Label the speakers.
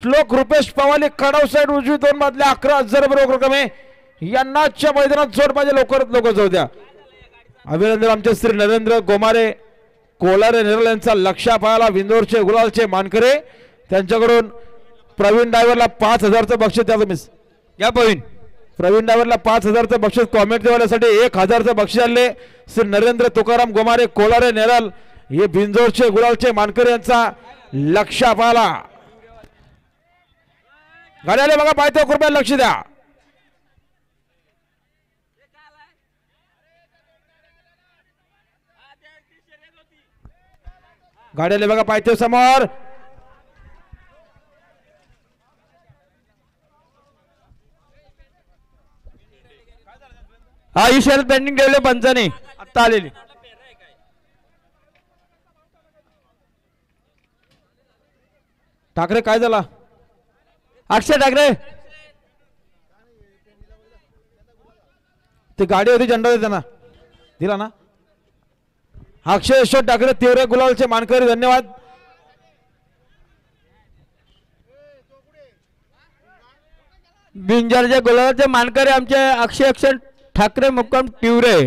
Speaker 1: श्लोक रुपेश पवाले कडव साइड उजवी 2 बादल्या 11,000 बरोबर क्रमे यांनाच्या मैदानात जोड पाहिजे लवकरात लवकर जाऊ द्या. अभिनंदन आमचे श्री नरेंद्र गोमारे कोलारे नेरळ यांचा लक्ष्या पायाला विंदोरचे गुलालचे मानकरे त्यांच्याकडून प्रवीण ड्रायव्हरला 5,000चं बक्षीस द्या. तुम्ही या प्रवीण ड्रायव्हरला 5,000चं बक्षीस कॉमेंट देवाल्यासाठी 1,000चं बक्षीस आले. श्री नरेंद्र तुकाराम गोमारे कोलारे नेरळ हे बिंजोरचे गुलालचे मानकरे यांचा लक्ष्या पायाला गाड्याले बघा पायथ्या कृपया लक्ष द्या. गाड्याले बघा पायथ्या समोर
Speaker 2: हा ही शर्यत पेंडिंग ठेवले पंचाने आता आलेली.
Speaker 1: ठाकरे काय झाला
Speaker 2: अक्षय ठाकरे
Speaker 1: ती गाडी होती झेंडा देताना दिला ना. अक्षय यशवंत ठाकरे तीव्र गुलालचे मानकरी धन्यवाद.
Speaker 2: बिंजरचे गुलाबाचे मानकरी आमचे अक्षय ठाकरे मुक्काम तिवरे.